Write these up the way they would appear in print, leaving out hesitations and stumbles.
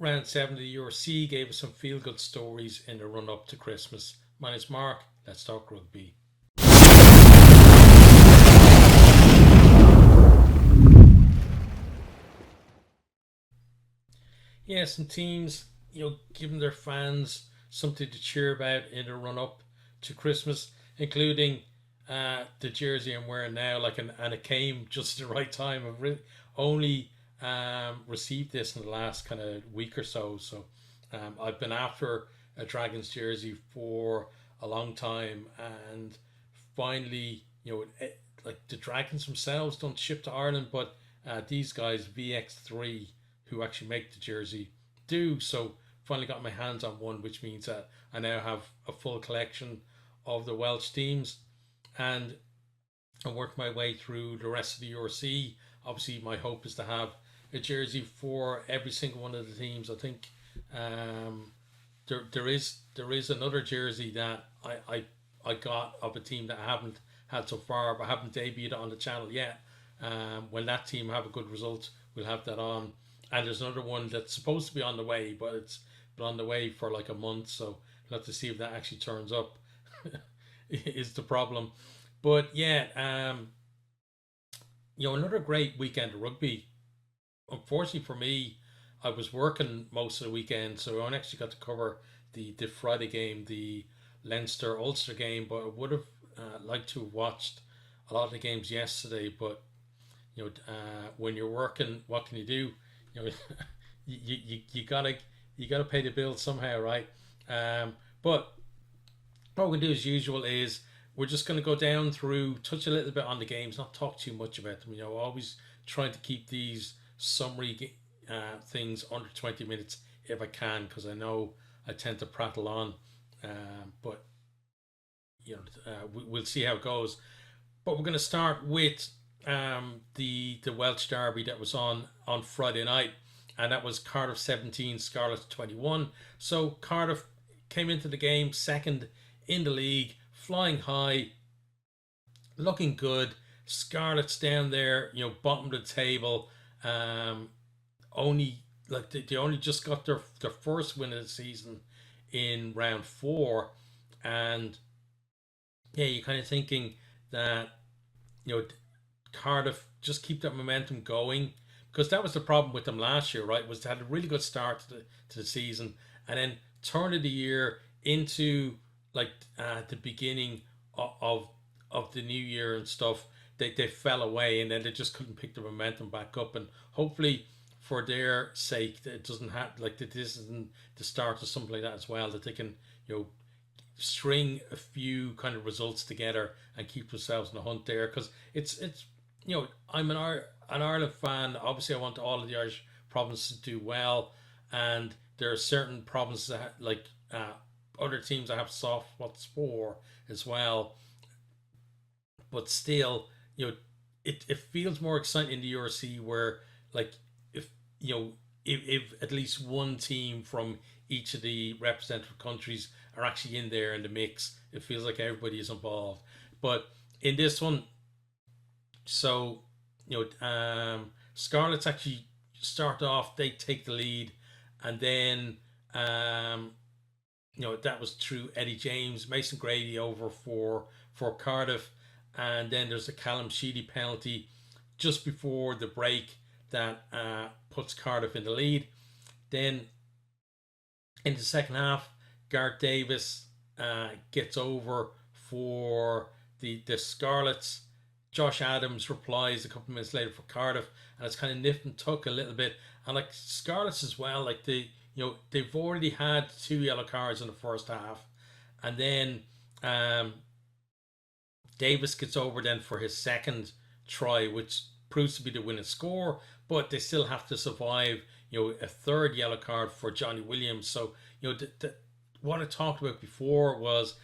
Round 7 of the URC gave us some feel good stories in the run up to Christmas. My name's Mark. Let's talk rugby. Yeah, some teams, giving their fans something to cheer about in the run up to Christmas, including the jersey I'm wearing now. And it came just at the right time. Only received this in the last kind of week or so. So I've been after a Dragons jersey for a long time, and finally, like the Dragons themselves don't ship to Ireland, but these guys VX3 who actually make the jersey do. So finally got my hands on one, which means that I now have a full collection of the Welsh teams, and I work my way through the rest of the URC. Obviously, my hope is to have a jersey for every single one of the teams. I think there is another jersey that I got of a team that I haven't had so far, but I haven't debuted it on the channel yet. When that team have a good result, we'll have that on. And there's another one that's supposed to be on the way, but it's been on the way for like a month, so we'll have to see if that actually turns up. Is the problem. But yeah, another great weekend of rugby. Unfortunately for me, I was working most of the weekend, so I only actually got to cover the Friday game, the Leinster Ulster game. But I would have liked to have watched a lot of the games yesterday. But when you're working, what can you do? You gotta pay the bills somehow, right? But what we do as usual is we're just going to go down through, touch a little bit on the games, not talk too much about them. Always trying to keep these summary things under 20 minutes if I can, because I know I tend to prattle on. But we'll see how it goes. But we're going to start with the Welsh derby that was on Friday night, and that was Cardiff 17, Scarlets 21. So Cardiff came into the game second in the league, flying high, looking good. Scarlets down there, bottom of the table. Only like they only just got their first win of the season in round 4, and yeah, you're kind of thinking that you know Cardiff just keep that momentum going, because that was the problem with them last year, right? Was they had a really good start to the season, and then turn of the year into like the beginning of the new year and stuff, they fell away, and then they just couldn't pick the momentum back up. And hopefully, for their sake, that it doesn't have like that. This isn't the start of something like that as well. That they can string a few kind of results together and keep themselves in the hunt there, because it's I'm an Ireland fan. Obviously, I want all of the Irish provinces to do well, and there are certain provinces that other teams I have soft spots for as well. But still, it feels more exciting in the URC, where like if if at least one team from each of the representative countries are actually in there in the mix, it feels like everybody is involved. But in this one, so Scarlets actually start off, they take the lead, and then that was through Eddie James, Mason Grady over for Cardiff, and then there's a Callum Sheedy penalty just before the break that puts Cardiff in the lead. Then in the second half, Gareth Davis gets over for the Scarlets. Josh Adams replies a couple of minutes later for Cardiff, and it's kind of nip and tuck a little bit. And like Scarlets as well, like they've already had 2 yellow cards in the first half, and then Davis gets over then for his second try, which proves to be the winning score, but they still have to survive, a third yellow card for Johnny Williams. So, what I talked about before was,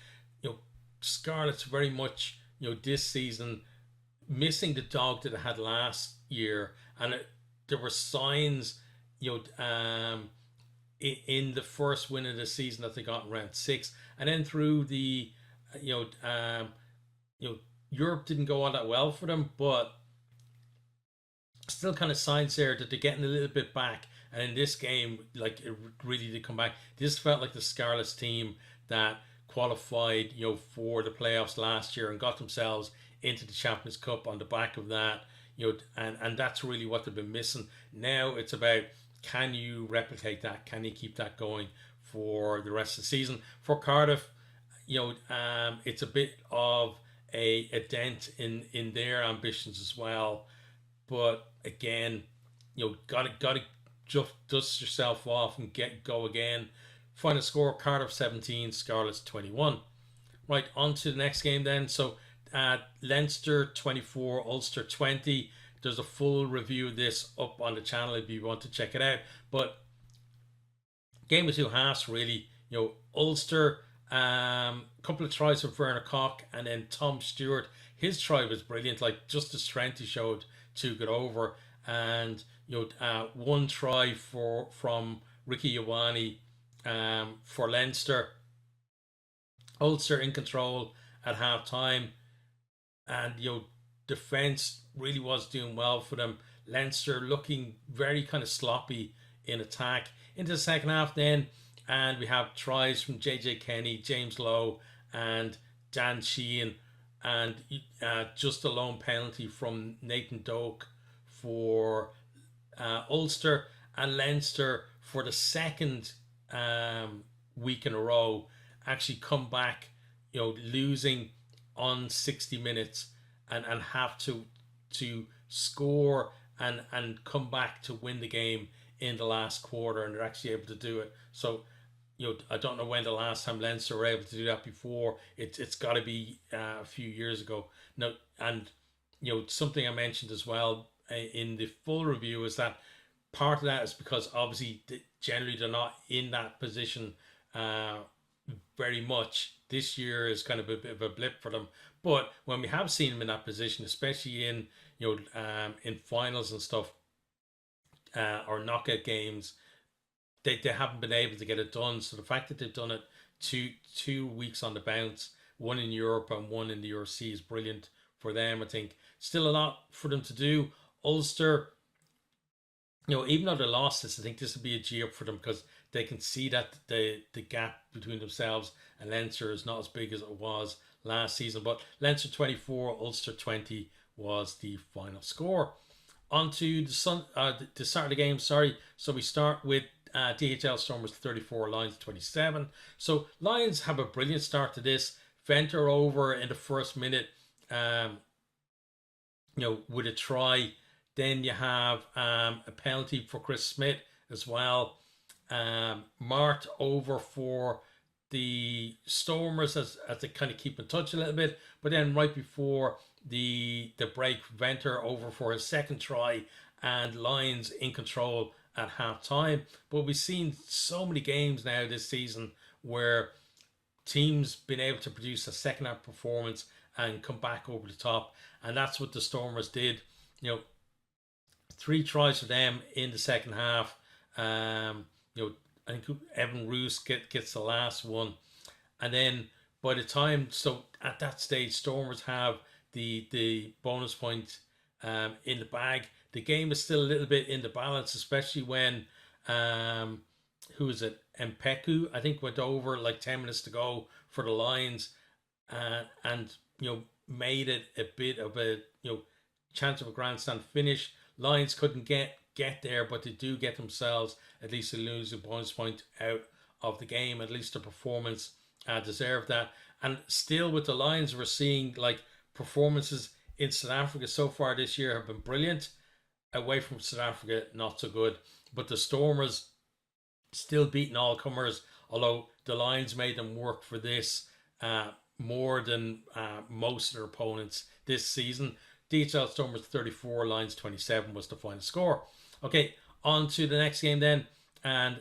Scarlet's very much, this season missing the dog that I had last year, and there were signs, in the first win of the season that they got in round 6, and then through the, Europe didn't go all that well for them, but still kind of signs there that they're getting a little bit back, And in this game, like, it really did come back. This felt like the Scarlets team that qualified, for the playoffs last year and got themselves into the Champions Cup on the back of that. And that's really what they've been missing. Now it's about, can you replicate that? Can you keep that going for the rest of the season? For Cardiff, it's a bit of a dent in their ambitions as well. But again, gotta just dust yourself off and go again. Final score: Cardiff 17, Scarlets 21. Right, on to the next game then. So Leinster 24, Ulster 20. There's a full review of this up on the channel if you want to check it out. But game of two halves, really. Ulster, couple of tries from Werner Koch, and then Tom Stewart. His try was brilliant, like just the strength he showed to get over. And one try from Ricky Ioane for Leinster. Ulster in control at half time, and defense really was doing well for them. Leinster looking very kind of sloppy in attack into the second half then, and we have tries from JJ Kenny, James Lowe, and Dan Sheehan, and just a lone penalty from Nathan Doak for Ulster. And Leinster, for the second week in a row, actually come back, losing on 60 minutes and have to score and come back to win the game in the last quarter, and they're actually able to do it. So I don't know when the last time Leinster were able to do that before. It's got to be a few years ago now. And something I mentioned as well in the full review is that part of that is because obviously generally they're not in that position very much. This year is kind of a bit of a blip for them, but when we have seen them in that position, especially in in finals and stuff, or knockout games, they haven't been able to get it done. So the fact that they've done it two weeks on the bounce, one in Europe and one in the URC, is brilliant for them. I think still a lot for them to do. Ulster, even though they lost this, I think this will be a G up for them, because they can see that the gap between themselves and Leinster is not as big as it was last season. But Leinster 24, Ulster 20 was the final score. On to the start of the game. Sorry. So we start with DHL Stormers 34, Lions 27. So Lions have a brilliant start to this. Venter over in the first minute, with a try. Then you have a penalty for Chris Smith as well. Mart over for the Stormers as they kind of keep in touch a little bit. But then right before the break, Venter over for his second try, and Lions in control at half time. But we've seen so many games now this season where teams been able to produce a second half performance and come back over the top, and that's what the Stormers did. 3 tries for them in the second half. I think Evan Roos gets the last one, and then by the time, so at that stage, Stormers have the bonus point in the bag. The game is still a little bit in the balance, especially when who is it? Mpeku, I think, went over like 10 minutes to go for the Lions, and made it a bit of a chance of a grandstand finish. Lions couldn't get there, but they do get themselves at least a losing bonus point out of the game. At least the performance deserved that. And still with the Lions, we're seeing like performances in South Africa so far this year have been brilliant. Away from South Africa, not so good. But the Stormers still beating all comers, although the Lions made them work for this more than most of their opponents this season. DHL Stormers 34, Lions 27 was the final score. Okay, on to the next game then, and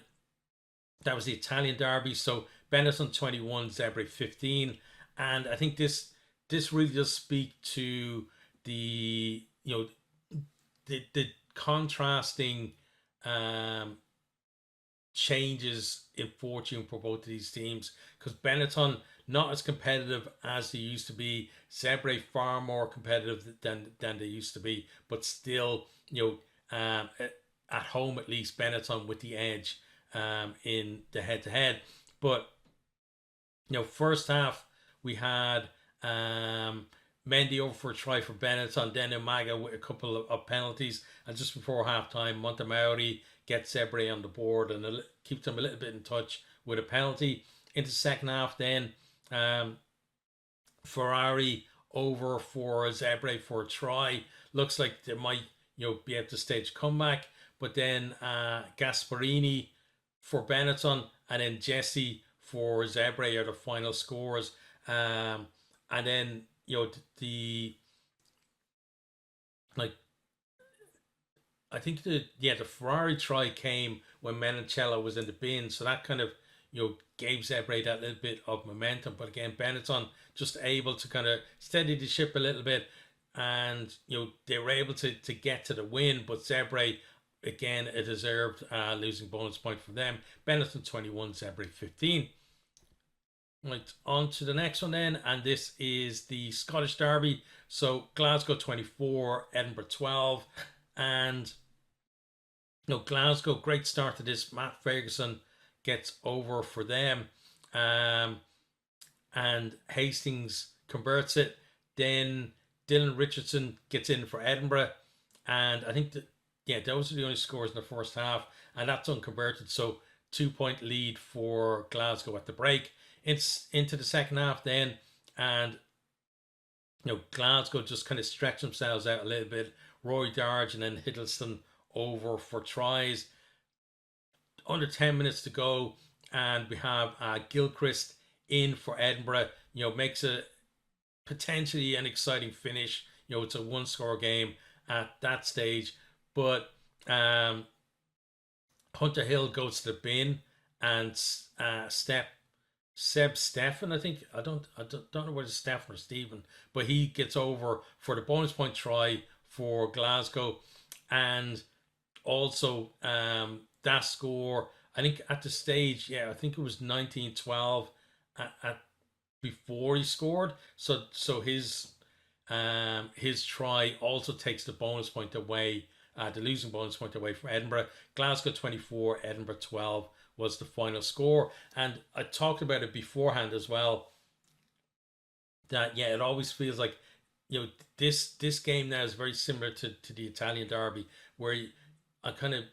that was the Italian derby. So Benetton 21, Zebre 15, and I think this really does speak to the the contrasting changes in fortune for both of these teams, because Benetton not as competitive as they used to be, Zebre far more competitive than they used to be, but still a at home at least, Benetton with the edge in the head-to-head. But, first half, we had Mendy over for a try for Benetton, then Umaga with a couple of penalties, and just before half-time, Montemaori gets Zebre on the board and keeps them a little bit in touch with a penalty. Into the second half then, Ferrari over for Zebre for a try. Looks like they might, be able to stage comeback. But then Gasparini for Benetton and then Jesse for Zebre are the final scores. And then, I think the Ferrari try came when Menoncello was in the bin, so that kind of gave Zebre that little bit of momentum. But again, Benetton just able to kind of steady the ship a little bit, and they were able to get to the win. But Zebre, again, a deserved losing bonus point for them. Benetton 21, Zebre 15. Right, on to the next one then, and this is the Scottish Derby. So Glasgow 24, Edinburgh 12, and Glasgow, great start to this. Matt Ferguson gets over for them, and Hastings converts it. Then Dylan Richardson gets in for Edinburgh, and I think that those are the only scores in the first half, and that's unconverted. So 2-point lead for Glasgow at the break. It's into the second half then, and Glasgow just kind of stretch themselves out a little bit. Roy Darge and then Hiddleston over for tries. Under 10 minutes to go, and we have Gilchrist in for Edinburgh. Makes a potentially an exciting finish. It's a one-score game at that stage, but Hunter Hill goes to the bin, and Seb Stephen, I think, I don't know whether it's Stephen or Stephen, but he gets over for the bonus point try for Glasgow. And also that score, I think at the stage, I think it was 19-12 at before he scored. So his try also takes the bonus point away, the losing bonus point away from Edinburgh. Glasgow 24, Edinburgh 12 was the final score. And I talked about it beforehand as well, that it always feels like this game now is very similar to the Italian derby, where I kind of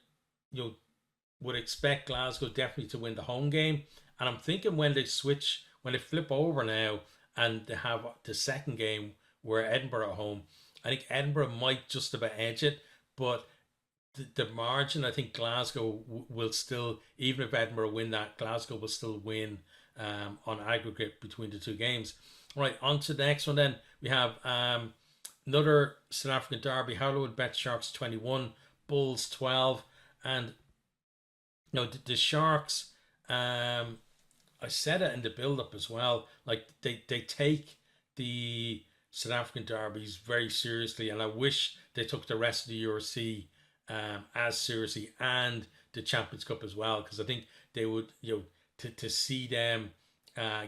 would expect Glasgow definitely to win the home game. And I'm thinking when they flip over now and they have the second game where Edinburgh at home, I think Edinburgh might just about edge it, but the margin, I think Glasgow will still, even if Edinburgh win that, Glasgow will still win on aggregate between the two games. Right, on to the next one then. We have another South African derby. Hollywood Bet Sharks 21, Bulls 12. And the Sharks, I said it in the build-up as well, like they take the South African derbies very seriously, and I wish they took the rest of the URC as seriously, and the Champions Cup as well, because I think they would, to see them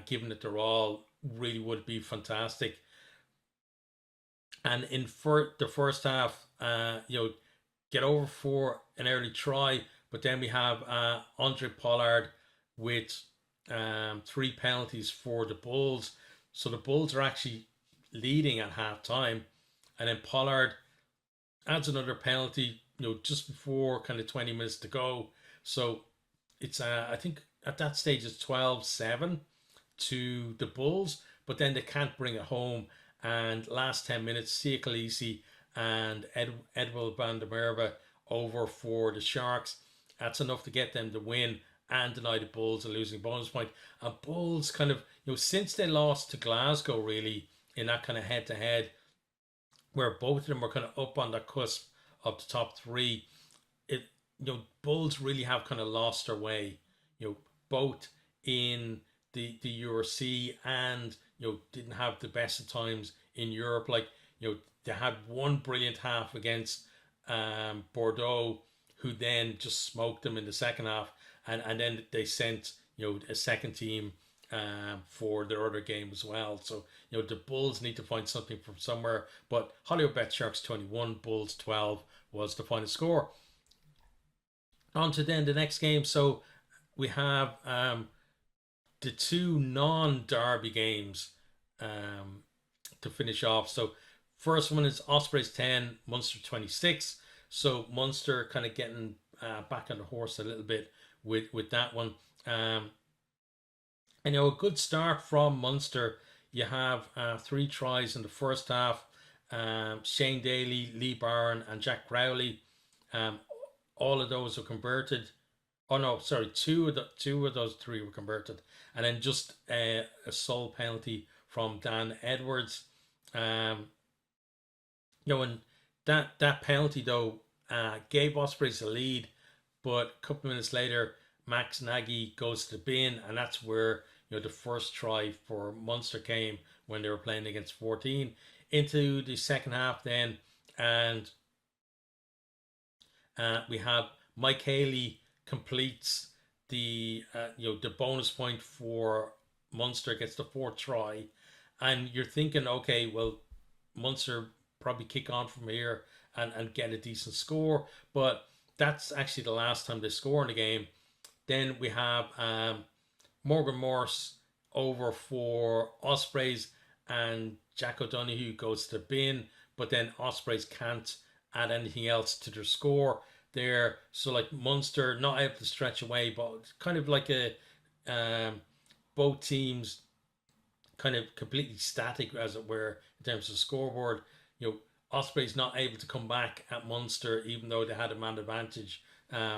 given it their all really would be fantastic. And in the first half, get over for an early try, but then we have Andre Pollard with 3 penalties for the Bulls. So the Bulls are actually leading at half time, and then Pollard adds another penalty, just before kind of 20 minutes to go. So it's I think at that stage it's 12-7 to the Bulls, but then they can't bring it home. And last 10 minutes, Sia Khaleesi and Edwil van der Merwe over for the Sharks. That's enough to get them to win and deny the Bulls a losing bonus point. And Bulls kind of, since they lost to Glasgow really in that kind of head-to-head, where both of them were kind of up on the cusp of the top 3, Bulls really have kind of lost their way, both in the URC and, didn't have the best of times in Europe. Like, they had one brilliant half against Bordeaux, who then just smoked them in the second half. And then they sent, a second team for their other game as well. So, the Bulls need to find something from somewhere. But Hollywood Bet Sharks 21, Bulls 12 was the final score. On to then the next game. So we have the two non-derby games um, to finish off. So first one is Ospreys 10, Munster 26. So Munster kind of getting back on the horse a little bit with that one. Um, and a good start from Munster. You have 3 tries in the first half. Shane Daly, Lee Barron, and Jack Crowley. Um, all of those were converted. Oh no, sorry, two of those 3 were converted, and then just a sole penalty from Dan Edwards. Um, and that penalty though gave Ospreys a lead, but a couple of minutes later, Max Nagy goes to the bin, and that's where the first try for Munster came when they were playing against 14 into the second half then, and we have Mike Haley completes the bonus point for Munster, gets the 4th try, and you're thinking, okay, well, Munster probably kick on from here and get a decent score, but that's actually the last time they score in the game. Then we have Morgan Morse over for Ospreys, and Jack O'Donoghue goes to the bin, but then Ospreys can't add anything else to their score there. So like Munster not able to stretch away, but kind of like a both teams kind of completely static, as it were, in terms of scoreboard. Ospreys not able to come back at Munster, even though they had a man advantage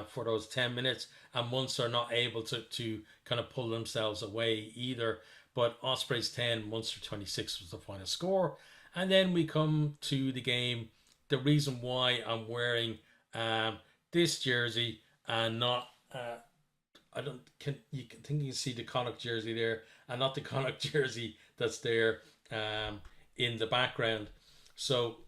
for those 10 minutes, and Munster not able to kind of pull themselves away either. But Ospreys 10, Munster 26 was the final score. And then we come to the game. The reason why I'm wearing this jersey and not I don't can you can think you can see the Connacht jersey there, and not the Connacht jersey that's there in the background. So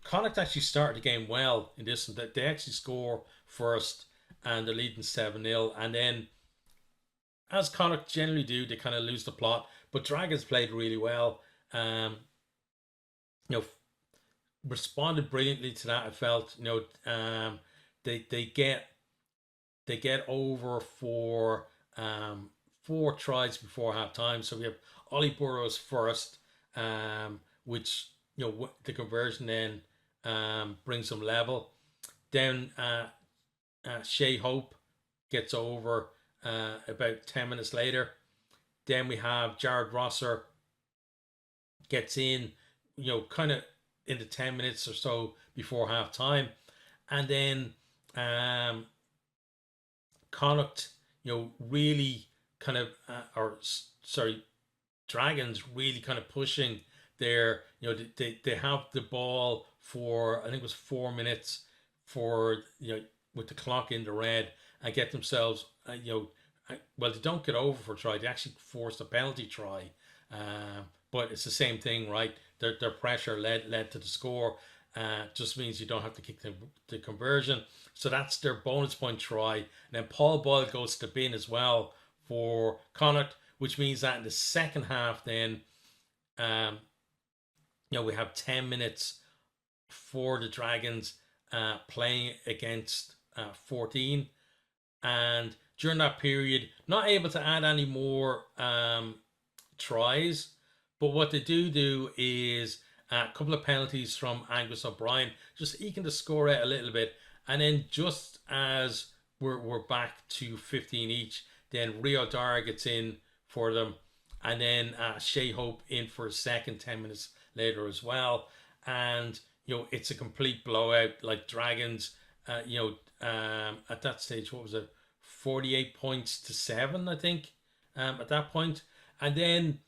Connacht actually started the game well in this, and that they actually score first, and they're leading 7-0, and then as Connacht generally do, they kind of lose the plot. But Dragons played really well. You know, responded brilliantly to that. I felt, they get over for 4 tries before half time. So we have Ollie Burrows first, which the conversion then brings them level. Then Shea Hope gets over about 10 minutes later. Then we have Jared Rosser gets in, kind of in the 10 minutes or so before half time. And then Connacht, really kind of, Dragons really kind of pushing their, they have the ball for, I think it was 4 minutes for, with the clock in the red, and get themselves, well, they don't get over for a try. They actually force a penalty try. But it's the same thing, right? Their pressure led to the score. Just means you don't have to kick the conversion. So that's their bonus point try. And then Paul Boyle goes to bin as well for Connacht, which means that in the second half then, we have 10 minutes for the Dragons playing against 14. And during that period, not able to add any more tries. But what they do is a couple of penalties from Angus O'Brien, just eking the score out a little bit. And then just as we're back to 15 each, then Rio Dara gets in for them. And then Shea Hope in for a second 10 minutes later as well. And, it's a complete blowout. Like Dragons, at that stage, what was it? 48 points to 7, I think, at that point. And then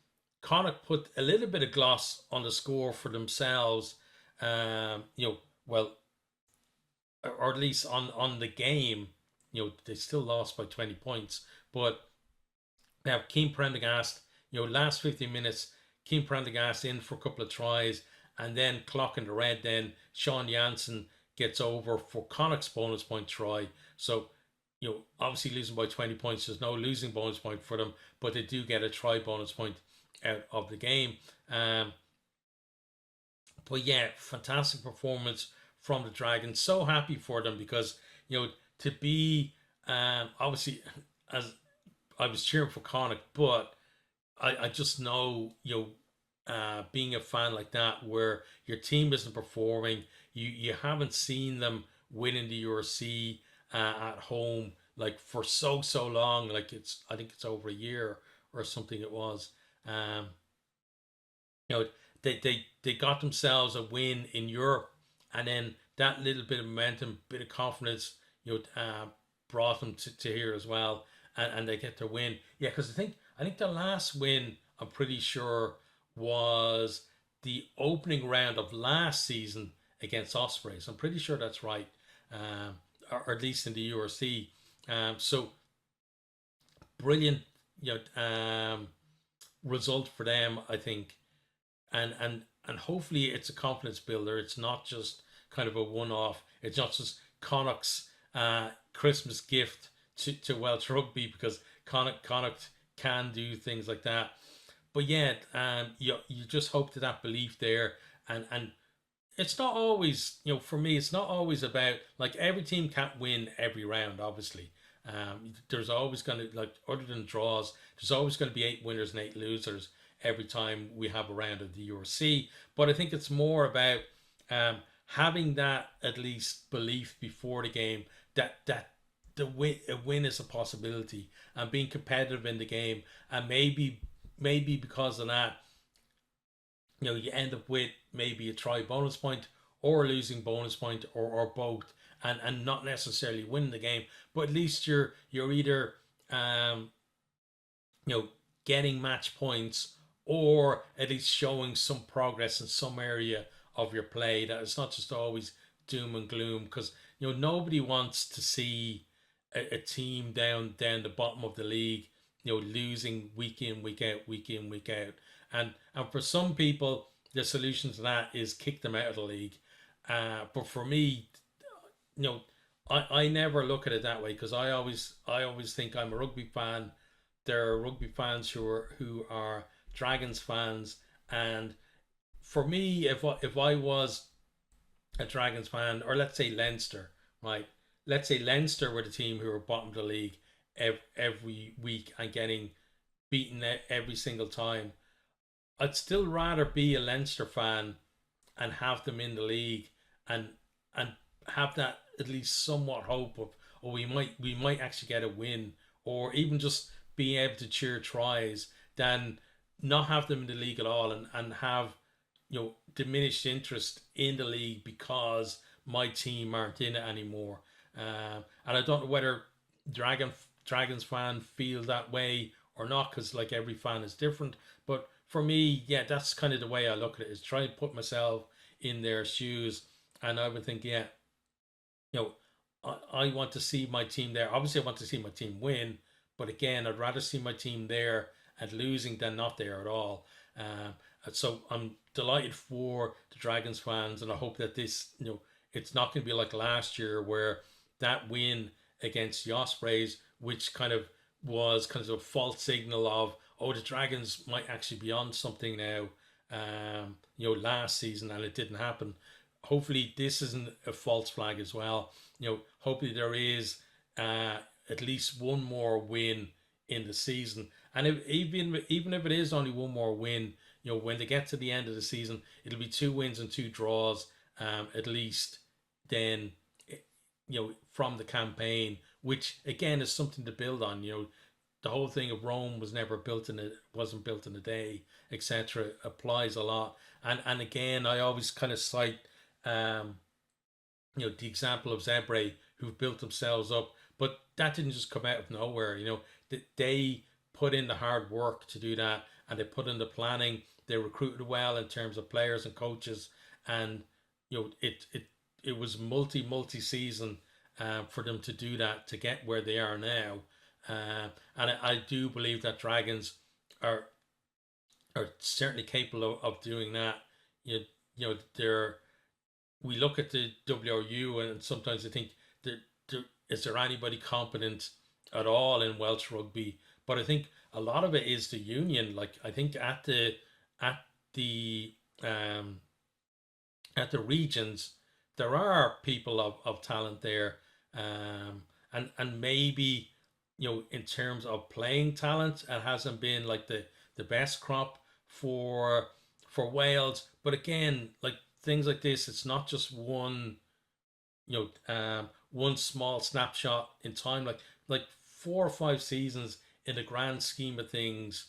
Connacht put a little bit of gloss on the score for themselves, or at least on the game. They still lost by 20 points. But now Keane Prendergast, last 15 minutes, Keane Prendergast in for a couple of tries, and then clock in the red, then Sean Jansen gets over for Connacht's bonus point try. So, obviously losing by 20 points, there's no losing bonus point for them, but they do get a try bonus point out of the game. But yeah, fantastic performance from the Dragons. So happy for them because to be obviously as I was cheering for Connacht, but I just know being a fan like that where your team isn't performing, you haven't seen them winning the URC at home like for so long. Like I think it's over a year or something. It was. Um, you know they got themselves a win in Europe, and then that little bit of momentum, bit of confidence, brought them to here as well, and they get to win. Yeah, because I think the last win I'm pretty sure was the opening round of last season against Ospreys. I'm pretty sure that's right, or at least in the URC. So brilliant, result for them, I think, and hopefully it's a confidence builder. It's not just kind of a one-off. It's not just Connacht's Christmas gift to Welsh rugby, because Connacht can do things like that. But yeah, you just hope that belief there, and it's not always, for me, it's not always about, like, every team can't win every round, obviously. There's always going to, like, other than draws, there's always going to be 8 winners and 8 losers every time we have a round of the URC. But I think it's more about having that at least belief before the game that a win is a possibility, and being competitive in the game, and maybe because of that, you end up with maybe a try bonus point or a losing bonus point, or both, and not necessarily win the game, but at least you're either you know getting match points, or at least showing some progress in some area of your play, that it's not just always doom and gloom, because nobody wants to see a team down the bottom of the league, losing week in, week out, week in, week out. And for some people, the solution to that is kick them out of the league. But for me, you know, I never look at it that way, because I always think I'm a rugby fan. There are rugby fans who are Dragons fans, and for me, if I was a Dragons fan, or let's say Leinster, right? Let's say Leinster were the team who were bottom of the league every week and getting beaten every single time. I'd still rather be a Leinster fan and have them in the league, and and have that at least somewhat hope of, oh, we might actually get a win, or even just being able to cheer tries, than not have them in the league at all, and have diminished interest in the league because my team aren't in it anymore. And I don't know whether Dragons fan feel that way or not, because like every fan is different. But for me, yeah, that's kind of the way I look at it, is try to put myself in their shoes. And I would think, yeah, you know, I want to see my team there. Obviously, I want to see my team win, but again, I'd rather see my team there and losing than not there at all. So I'm delighted for the Dragons fans, and I hope that this, it's not going to be like last year, where that win against the Ospreys, which kind of was kind of a false signal of, oh, the Dragons might actually be on something now. Last season, and it didn't happen. Hopefully, this isn't a false flag as well. Hopefully there is at least one more win in the season, and even if it is only one more win, when they get to the end of the season, it'll be 2 wins and 2 draws, at least. Then, from the campaign, which again is something to build on. The whole thing of Rome wasn't built in a day, etc. applies a lot. And again, I always kind of cite the example of Zebre, who've built themselves up, but that didn't just come out of nowhere. They put in the hard work to do that, and they put in the planning. They recruited well in terms of players and coaches, and it was multi season for them to do that, to get where they are now. And I do believe that Dragons are certainly capable of doing that. They're, we look at the WRU, and sometimes I think is there anybody competent at all in Welsh rugby? But I think a lot of it is the union. Like, I think at the um, at the regions, there are people of talent there, and maybe, in terms of playing talent, it hasn't been like the best crop for Wales. But again, like things like this, it's not just one small snapshot in time. Like 4 or 5 seasons in the grand scheme of things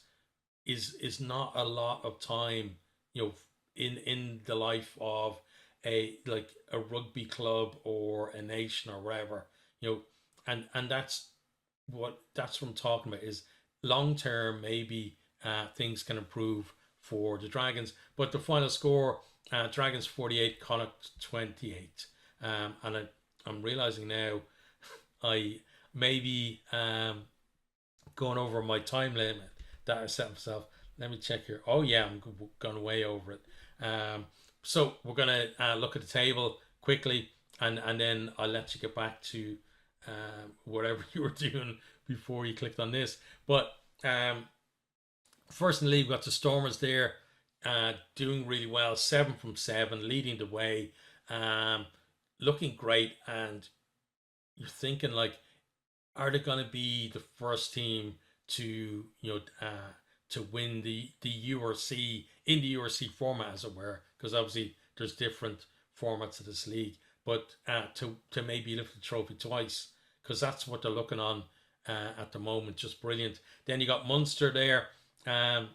is not a lot of time, in the life of a rugby club or a nation or wherever, and that's what I'm talking about, is long term maybe things can improve for the Dragons. But the final score, Dragons 48, Connacht 28. I'm realizing now I maybe going over my time limit that I set myself. Let me check here. Oh yeah, I'm going way over it. So we're gonna look at the table quickly, and then I'll let you get back to whatever you were doing before you clicked on this. But first in the league, we've got the Stormers there, doing really well, 7 from 7, leading the way, looking great. And you're thinking, like, are they going to be the first team to to win the URC in the URC format, as it were? Because obviously there's different formats of this league, but to maybe lift the trophy twice, because that's what they're looking on at the moment. Just brilliant. Then you got Munster there. They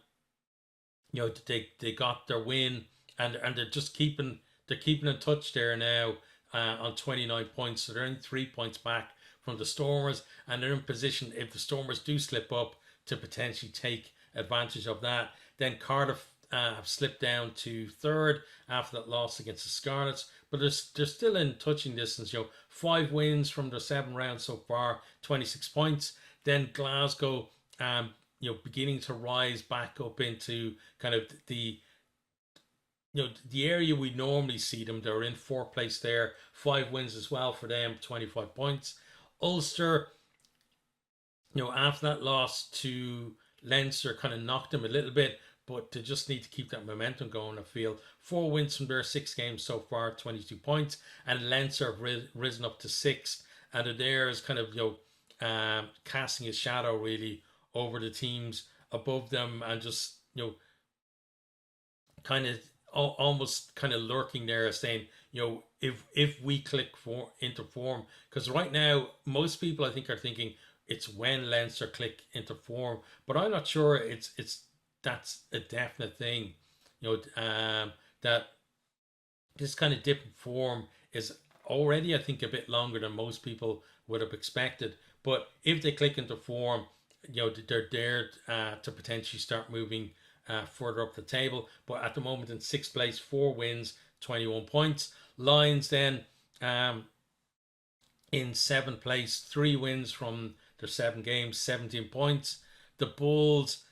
got their win, and they're just keeping in touch there now, on 29 points. So they're only 3 points back from the Stormers, and they're in position, if the Stormers do slip up, to potentially take advantage of that. Then Cardiff have slipped down to third after that loss against the Scarlets, but they're still in touching distance. 5 wins from their 7 rounds so far, 26 points. Then Glasgow, beginning to rise back up into kind of the area we normally see them. They're in 4th place there, 5 wins as well for them, 25 points. Ulster, after that loss to Leinster, kind of knocked them a little bit, but they just need to keep that momentum going, I feel. 4 wins from their 6 games so far, 22 points. And Leinster have risen up to 6th, and are there as kind of, casting a shadow really over the teams above them, and just, kind of almost kind of lurking there, saying, if we click into form, because right now most people I think are thinking it's when Leinster click into form, but I'm not sure that's a definite thing. That this kind of dip in form is already, I think, a bit longer than most people would have expected. But if they click into form, they're there to potentially start moving further up the table. But at the moment in 6th place, 4 wins, 21 points. Lions then in 7th place, 3 wins from their 7 games, 17 points. The Bulls,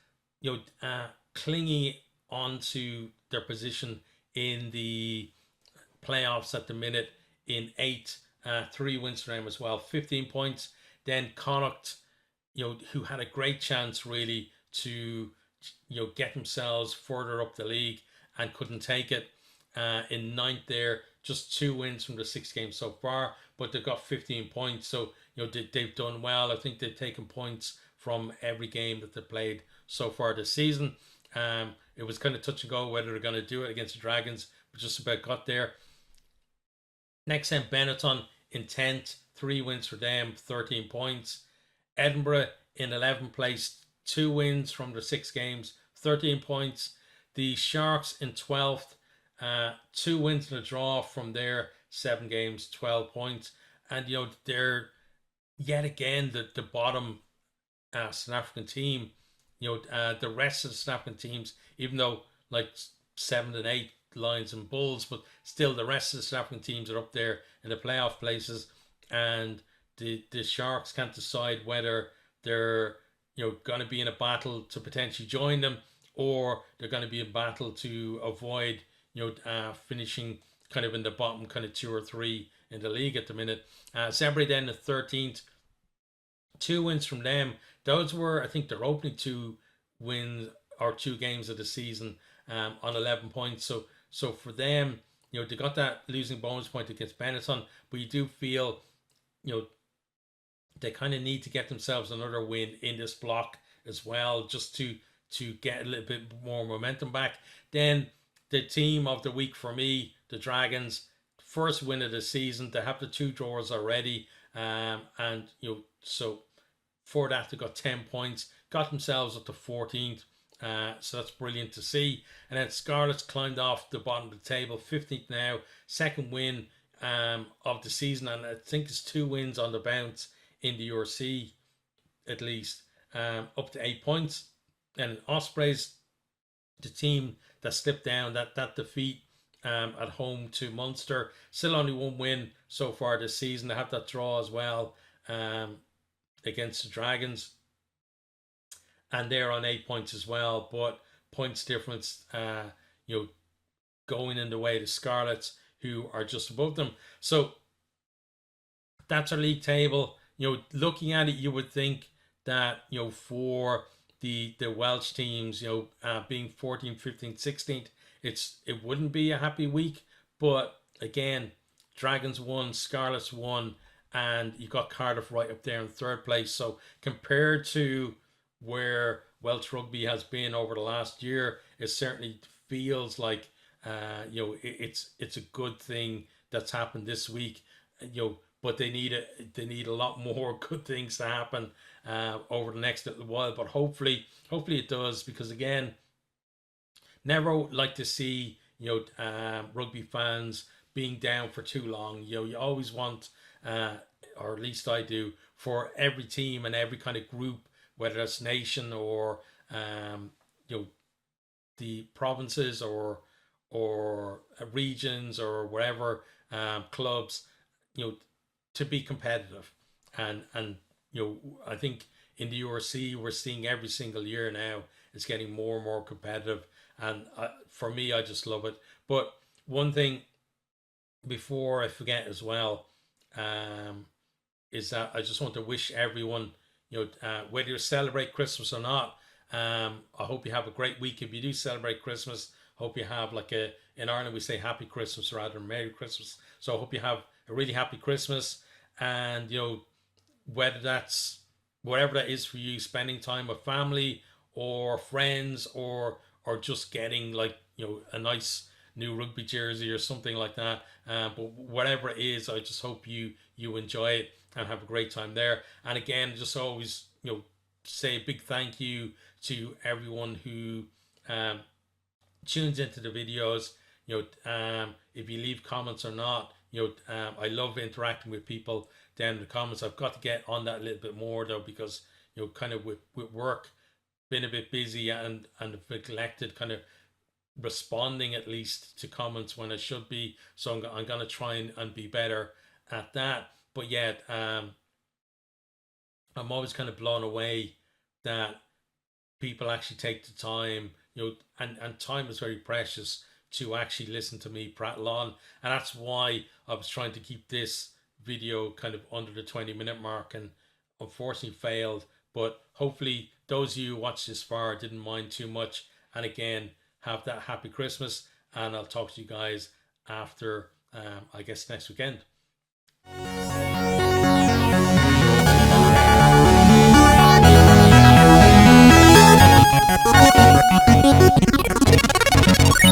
clinging onto their position in the playoffs at the minute in 8th, 3 wins for them as well, 15 points. Then Connacht, who had a great chance really to get themselves further up the league and couldn't take it, in 9th there, just 2 wins from the 6 games so far, but they've got 15 points. So they've done well. I think they've taken points from every game that they played so far this season. It was kind of touch and go whether they're going to do it against the Dragons, but just about got there. Next time, Benetton in 10th, 3 wins for them, 13 points. Edinburgh in 11th place, 2 wins from their 6 games, 13 points. The Sharks in 12th, 2 wins and a draw from their 7 games, 12 points. And they're yet again the bottom South African team. The rest of the South African teams, even though like 7 and 8 Lions and Bulls, but still the rest of the South African teams are up there in the playoff places, and the Sharks can't decide whether they're going to be in a battle to potentially join them, or they're going to be in battle to avoid finishing kind of in the bottom kind of 2 or 3 in the league at the minute. Zebre then the 13th, 2 wins from them. Those were, I think, their opening 2 wins or 2 games of the season, on 11 points. So for them, they got that losing bonus point against Benetton, but you do feel, they kind of need to get themselves another win in this block as well, just to get a little bit more momentum back. Then the team of the week for me, the Dragons, first win of the season. They have the 2 draws already, and so for that they got 10 points, got themselves up to 14th. So that's brilliant to see. And then Scarlets climbed off the bottom of the table, 15th now, second win of the season, and I think it's 2 wins on the bounce in the URC at least, up to 8 points. And Ospreys, the team that slipped down, that defeat at home to Munster, still only 1 win so far this season. They have that draw as well against the Dragons, and they're on 8 points as well, but points difference going in the way of the Scarlets, who are just above them. So that's our league table. Looking at it, you would think that for the Welsh teams, being 14th, 15th, 16th, it wouldn't be a happy week. But again, Dragons won, Scarlets won, and you got Cardiff right up there in 3rd place. So compared to where Welsh rugby has been over the last year, it certainly feels like it's a good thing that's happened this week. But they need a lot more good things to happen over the next little while. But hopefully it does, because again, never like to see rugby fans being down for too long. You always want, or at least I do, for every team and every kind of group, whether it's nation or the provinces or regions or wherever, clubs, to be competitive. And I think in the URC we're seeing every single year now it's getting more and more competitive, and for me, I just love it. But one thing before I forget as well, is that I just want to wish everyone, whether you celebrate Christmas or not, I hope you have a great week. If you do celebrate Christmas, hope you have in Ireland we say Happy Christmas rather than Merry Christmas. So I hope you have a really happy Christmas, and whether that's whatever that is for you, spending time with family or friends, or just getting a nice new rugby jersey or something like that. But whatever it is, I just hope you enjoy it and have a great time there. And again, just always say a big thank you to everyone who tunes into the videos. If you leave comments or not, I love interacting with people down in the comments. I've got to get on that a little bit more though, because kind of with work, been a bit busy and neglected kind of responding at least to comments when I should be. So I'm going to try and be better at that. But yeah, I'm always kind of blown away that people actually take the time, and time is very precious, to actually listen to me prattle on. And that's why I was trying to keep this video kind of under the 20-minute mark, and unfortunately failed. But hopefully those of you who watched this far didn't mind too much. And again, have that happy Christmas, and I'll talk to you guys after I guess next weekend.